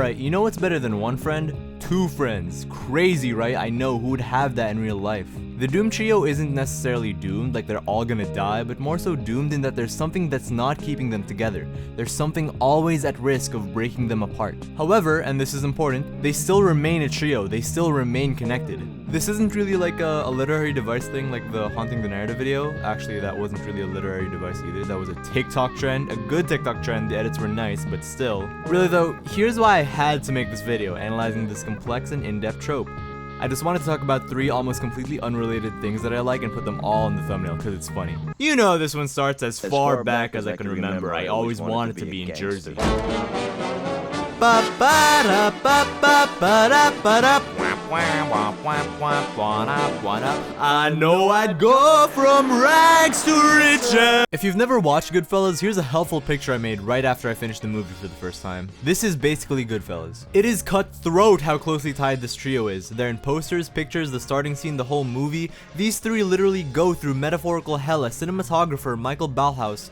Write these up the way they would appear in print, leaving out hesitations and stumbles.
Alright, you know what's better than one friend? Two friends. Crazy, right? I know, who would have that in real life? The doomed trio isn't necessarily doomed, like they're all gonna die, but more so doomed in that there's something that's not keeping them together. There's something always at risk of breaking them apart. However, and this is important, they still remain a trio, they still remain connected. This isn't really like a literary device thing like the Haunting the Narrative video. Actually, that wasn't really a literary device either, that was a TikTok trend, a good TikTok trend, the edits were nice, but still. Really though, here's why I had to make this video, analyzing this complex and in-depth trope. I just wanted to talk about 3 almost completely unrelated things that I like and put them all in the thumbnail because it's funny. You know this one starts as far back as I can remember. I always wanted to be in Jersey. I know I'd go from rags to riches. If you've never watched Goodfellas, here's a helpful picture I made right after I finished the movie for the first time. This is basically Goodfellas. It is cutthroat how closely tied this trio is. They're in posters, pictures, the starting scene, the whole movie. These 3 literally go through metaphorical hell as cinematographer Michael Ballhaus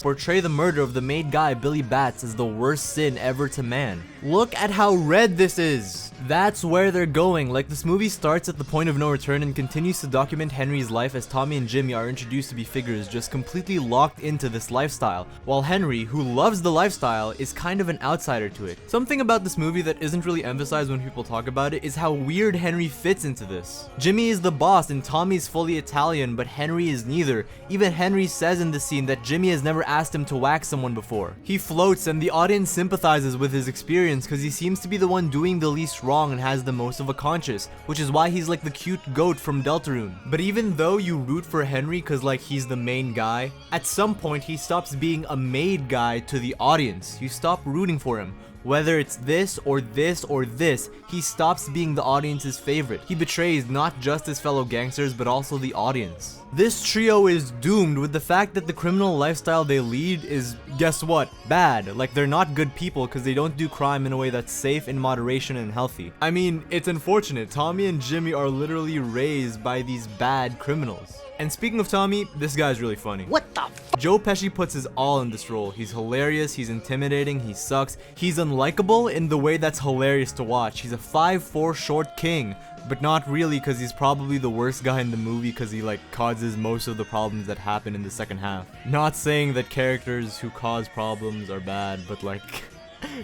portray the murder of the made guy Billy Batts as the worst sin ever to man. Look at how red this is. That's where they're going. Like, this movie starts at the point of no return and continues to document Henry's life as Tommy and Jimmy are introduced to be figures just completely locked into this lifestyle, while Henry, who loves the lifestyle, is kind of an outsider to it. Something about this movie that isn't really emphasized when people talk about it is how weird Henry fits into this. Jimmy is the boss and Tommy's fully Italian, but Henry is neither. Even Henry says in the scene that Jimmy has never asked him to whack someone before. He floats and the audience sympathizes with his experience because he seems to be the one doing the least wrong and has the most of a conscience, which is why he's like the cute goat from Deltarune. But even though you root for Henry cause like he's the main guy, at some point he stops being a made guy to the audience. You stop rooting for him. Whether it's this or this or this, he stops being the audience's favorite. He betrays not just his fellow gangsters, but also the audience. This trio is doomed with the fact that the criminal lifestyle they lead is, guess what, bad. Like, they're not good people because they don't do crime in a way that's safe, in moderation, and healthy. I mean, it's unfortunate. Tommy and Jimmy are literally raised by these bad criminals. And speaking of Tommy, this guy's really funny. What the f? Joe Pesci puts his all in this role. He's hilarious, he's intimidating, he sucks. He's unlikable in the way that's hilarious to watch. He's a 5'4" short king, but not really because he's probably the worst guy in the movie because he like causes most of the problems that happen in the second half. Not saying that characters who cause problems are bad, but like,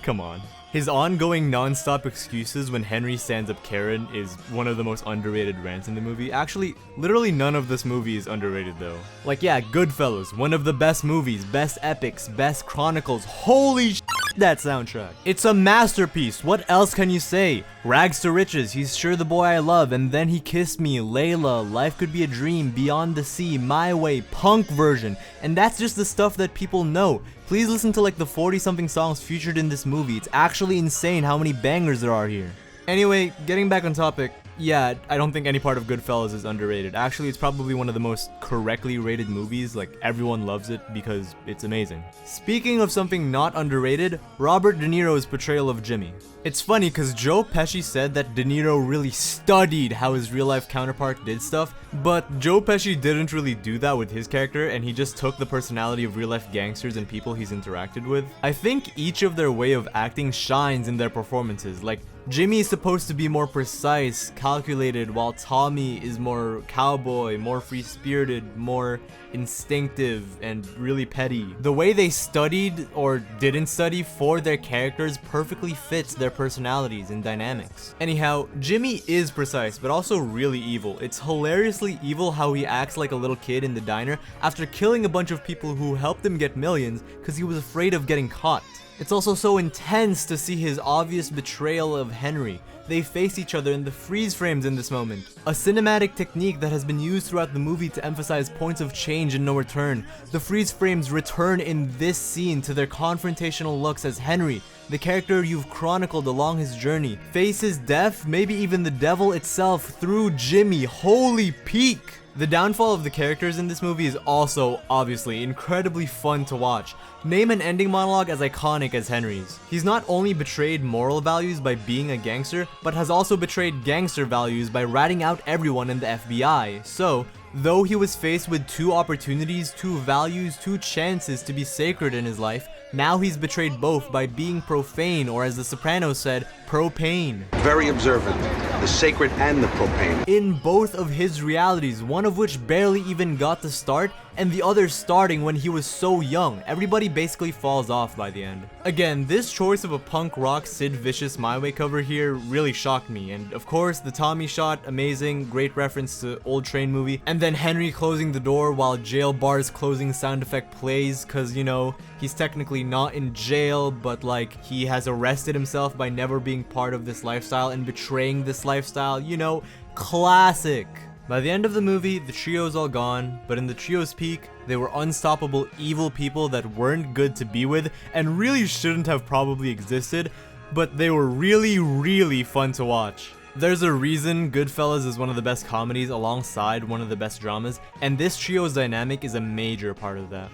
come on. His ongoing non-stop excuses when Henry stands up Karen is one of the most underrated rants in the movie. Actually, literally none of this movie is underrated though. Like, yeah, Goodfellas, one of the best movies, best epics, best chronicles. Holy sh**, that soundtrack. It's a masterpiece. What else can you say? Rags to riches, he's sure the boy I love, and then he kissed me, Layla, life could be a dream, beyond the sea, my way, punk version. And that's just the stuff that people know. Please listen to like the 40-something songs featured in this movie. It's actually insane how many bangers there are here. Anyway, getting back on topic, yeah, I don't think any part of Goodfellas is underrated. Actually, it's probably one of the most correctly rated movies. Like, everyone loves it because it's amazing. Speaking of something not underrated, Robert De Niro's portrayal of Jimmy. It's funny because Joe Pesci said that De Niro really studied how his real-life counterpart did stuff, but Joe Pesci didn't really do that with his character, and he just took the personality of real-life gangsters and people he's interacted with. I think each of their way of acting shines in their performances. Like, Jimmy is supposed to be more precise, calculated, while Tommy is more cowboy, more free-spirited, more instinctive, and really petty. The way they studied or didn't study for their characters perfectly fits their personalities and dynamics. Anyhow, Jimmy is precise, but also really evil. It's hilariously evil how he acts like a little kid in the diner after killing a bunch of people who helped him get millions because he was afraid of getting caught. It's also so intense to see his obvious betrayal of Henry. They face each other in the freeze frames in this moment. A cinematic technique that has been used throughout the movie to emphasize points of change and no return. The freeze frames return in this scene to their confrontational looks as Henry, the character you've chronicled along his journey, faces death, maybe even the devil itself, through Jimmy. Holy peak! The downfall of the characters in this movie is also, obviously, incredibly fun to watch. Name an ending monologue as iconic as Henry's. He's not only betrayed moral values by being a gangster, but has also betrayed gangster values by ratting out everyone in the FBI. So, Though he was faced with 2 opportunities, 2 values, 2 chances to be sacred in his life, now he's betrayed both by being profane, or as The Sopranos said, propane. Very observant, the sacred and the profane. In both of his realities, one of which barely even got to start, and the other starting when he was so young. Everybody basically falls off by the end. Again, this choice of a punk rock Sid Vicious My Way cover here really shocked me, and of course the Tommy shot, amazing, great reference to old train movie, and then Henry closing the door while jail bar's closing sound effect plays, cause you know, he's technically not in jail, but like he has arrested himself by never being part of this lifestyle and betraying this lifestyle, you know, classic. By the end of the movie, the trio's all gone, but in the trio's peak, they were unstoppable evil people that weren't good to be with and really shouldn't have probably existed, but they were really, really fun to watch. There's a reason Goodfellas is one of the best comedies alongside one of the best dramas, and this trio's dynamic is a major part of that.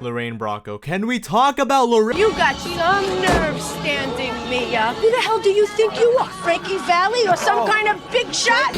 Lorraine Bracco. Can we talk about Lorraine? You got some nerve standing me up. Who the hell do you think you are? Frankie Valli or some kind of big shot?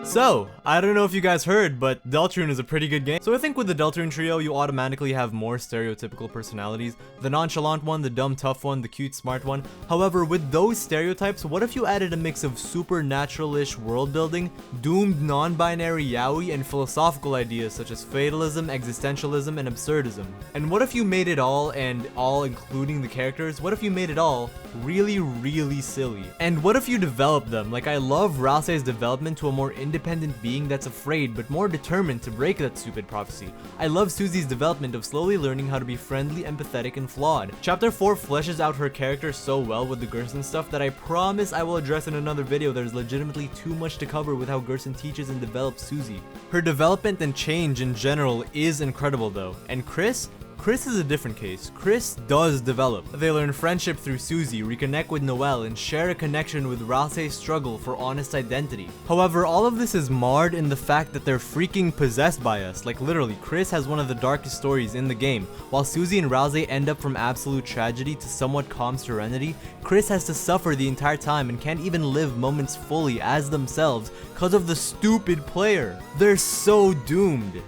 So, I don't know if you guys heard, but Deltarune is a pretty good game. So I think with the Deltarune trio, you automatically have more stereotypical personalities. The nonchalant one, the dumb tough one, the cute smart one. However, with those stereotypes, what if you added a mix of supernatural-ish world building, doomed non-binary yaoi, and philosophical ideas such as fatalism, existentialism, and absurdism? And what if you made it all, and all including the characters, what if you made it all really, really silly? And what if you developed them? Like, I love Ralsei's development to a more independent being that's afraid but more determined to break that stupid prophecy. I love Susie's development of slowly learning how to be friendly, empathetic, and flawed. Chapter 4 fleshes out her character so well with the Gerson stuff that I promise I will address in another video. There's legitimately too much to cover with how Gerson teaches and develops Susie. Her development and change in general is incredible though. And Chris is a different case. Chris does develop. They learn friendship through Susie, reconnect with Noelle, and share a connection with Ralsei's struggle for honest identity. However, all of this is marred in the fact that they're freaking possessed by us. Like literally, Chris has one of the darkest stories in the game. While Susie and Ralsei end up from absolute tragedy to somewhat calm serenity, Chris has to suffer the entire time and can't even live moments fully as themselves because of the stupid player. They're so doomed.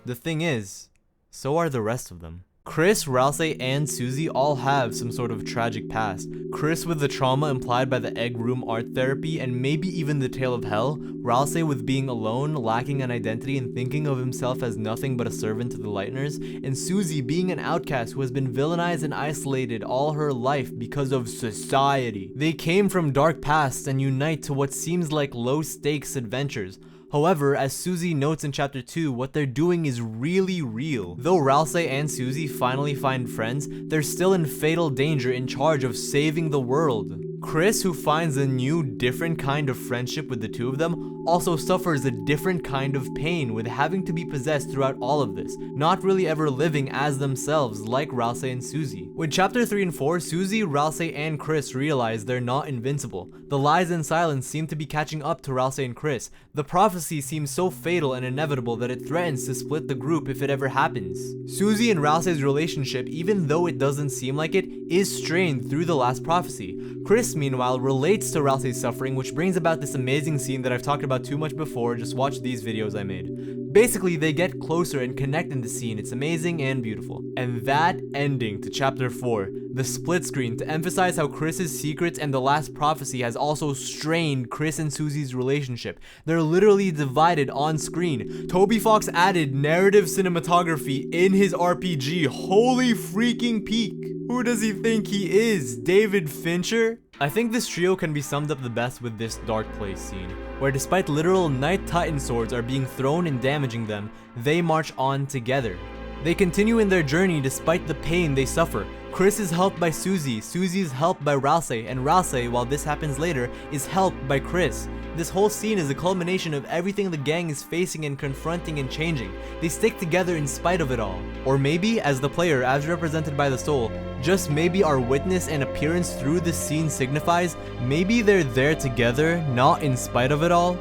The thing is, so are the rest of them. Chris, Ralsei, and Susie all have some sort of tragic past. Chris with the trauma implied by the egg room art therapy and maybe even the tale of hell. Ralsei with being alone, lacking an identity, and thinking of himself as nothing but a servant to the Lightners. And Susie being an outcast who has been villainized and isolated all her life because of society. They came from dark pasts and unite to what seems like low-stakes adventures. However, as Susie notes in chapter 2, what they're doing is really real. Though Ralsei and Susie finally find friends, they're still in fatal danger in charge of saving the world. Chris, who finds a new, different kind of friendship with the two of them, also suffers a different kind of pain with having to be possessed throughout all of this, not really ever living as themselves like Ralsei and Susie. With chapter 3 and 4, Susie, Ralsei, and Chris realize they're not invincible. The lies and silence seem to be catching up to Ralsei and Chris. The prophecy seems so fatal and inevitable that it threatens to split the group if it ever happens. Susie and Ralsei's relationship, even though it doesn't seem like it, is strained through the last prophecy. Chris, meanwhile, relates to Ralsei's suffering, which brings about this amazing scene that I've talked about too much before. Just watch these videos I made. Basically, they get closer and connect in the scene. It's amazing and beautiful. And that ending to chapter 4, the split screen, to emphasize how Chris's secrets and the last prophecy has also strained Chris and Susie's relationship. They're literally divided on screen. Toby Fox added narrative cinematography in his RPG. Holy freaking peak. Who does he think he is? David Fincher? I think this trio can be summed up the best with this dark place scene, where despite literal Night Titan swords are being thrown and damaging them, they march on together. They continue in their journey despite the pain they suffer. Chris is helped by Susie, Susie is helped by Ralsei, and Ralsei, while this happens later, is helped by Chris. This whole scene is a culmination of everything the gang is facing and confronting and changing. They stick together in spite of it all. Or maybe, as the player, as represented by the soul, just maybe our witness and appearance through this scene signifies, maybe they're there together, not in spite of it all.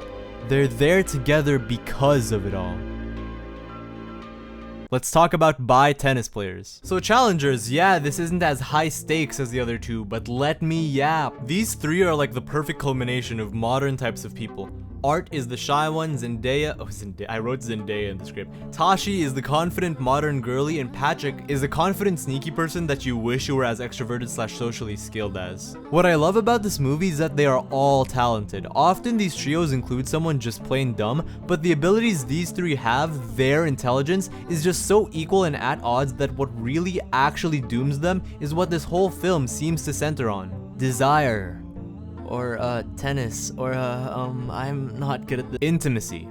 They're there together because of it all. Let's talk about bi tennis players. So challengers, yeah, this isn't as high stakes as the other two, but let me yap. These three are like the perfect culmination of modern types of people. Art is the shy one, Zendaya, I wrote Zendaya in the script. Tashi is the confident modern girly, and Patrick is the confident sneaky person that you wish you were as extroverted / socially skilled as. What I love about this movie is that they are all talented. Often these trios include someone just plain dumb, but the abilities these three have, their intelligence, is just so equal and at odds that what really actually dooms them is what this whole film seems to center on. Desire. Or tennis, or I'm not good at the intimacy.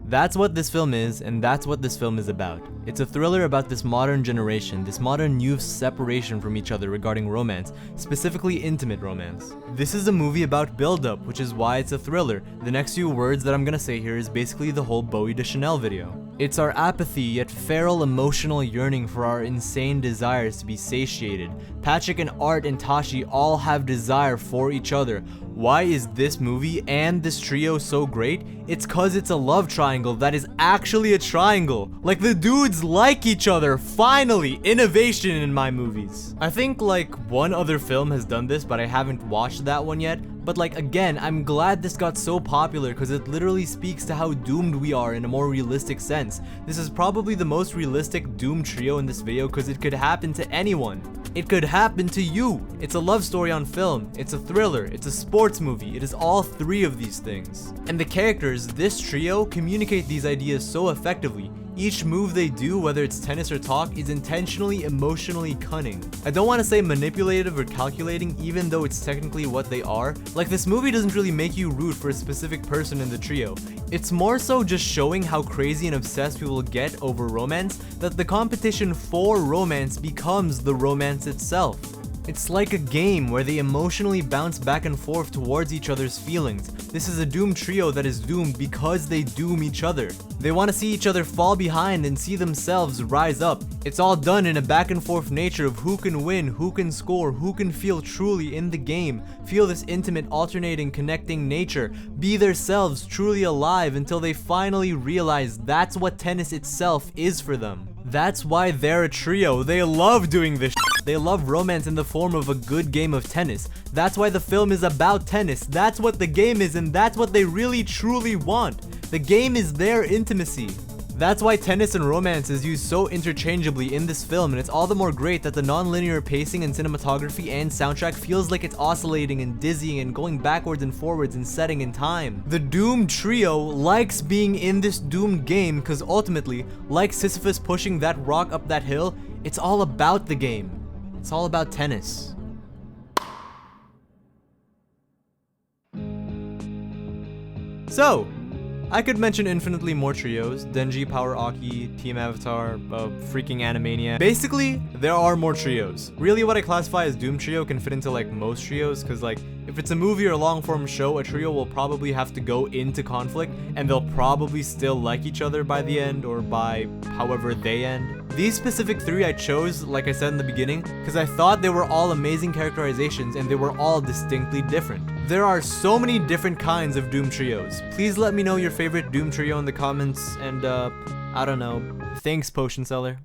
That's what this film is, and that's what this film is about. It's a thriller about this modern generation, this modern youth's separation from each other regarding romance, specifically intimate romance. This is a movie about build-up, which is why it's a thriller. The next few words that I'm gonna say here is basically the whole Bowie de Chanel video. It's our apathy yet feral emotional yearning for our insane desires to be satiated. Patrick and Art and Tashi all have desire for each other. Why is this movie and this trio so great? It's cause it's a love triangle that is actually a triangle. Like, the dudes like each other. Finally, innovation in my movies. I think like one other film has done this, but I haven't watched that one yet. But like, again, I'm glad this got so popular because it literally speaks to how doomed we are in a more realistic sense. This is probably the most realistic doomed trio in this video because it could happen to anyone. It could happen to you. It's a love story on film. It's a thriller. It's a sports movie. It is all three of these things. And the characters, this trio, communicate these ideas so effectively. Each move they do, whether it's tennis or talk, is intentionally emotionally cunning. I don't want to say manipulative or calculating, even though it's technically what they are. Like, this movie doesn't really make you root for a specific person in the trio. It's more so just showing how crazy and obsessed people get over romance that the competition for romance becomes the romance itself. It's like a game where they emotionally bounce back and forth towards each other's feelings. This is a doomed trio that is doomed because they doom each other. They want to see each other fall behind and see themselves rise up. It's all done in a back and forth nature of who can win, who can score, who can feel truly in the game, feel this intimate, alternating, connecting nature, be themselves truly alive until they finally realize that's what tennis itself is for them. That's why they're a trio. They love doing this shit. They love romance in the form of a good game of tennis. That's why the film is about tennis. That's what the game is, and that's what they really truly want. The game is their intimacy. That's why tennis and romance is used so interchangeably in this film, and it's all the more great that the non-linear pacing and cinematography and soundtrack feels like it's oscillating and dizzying and going backwards and forwards and setting in time. The doomed trio likes being in this doomed game because ultimately, like Sisyphus pushing that rock up that hill, it's all about the game. It's all about tennis. So, I could mention infinitely more trios: Denji, Power Aki, Team Avatar, freaking Animania. Basically, there are more trios. Really, what I classify as Doom Trio can fit into like most trios, because like, if it's a movie or long form show, a trio will probably have to go into conflict, and they'll probably still like each other by the end, or by however they end. These specific three I chose, like I said in the beginning, because I thought they were all amazing characterizations and they were all distinctly different. There are so many different kinds of Doom trios. Please let me know your favorite Doom trio in the comments, and I don't know. Thanks, Potion Seller.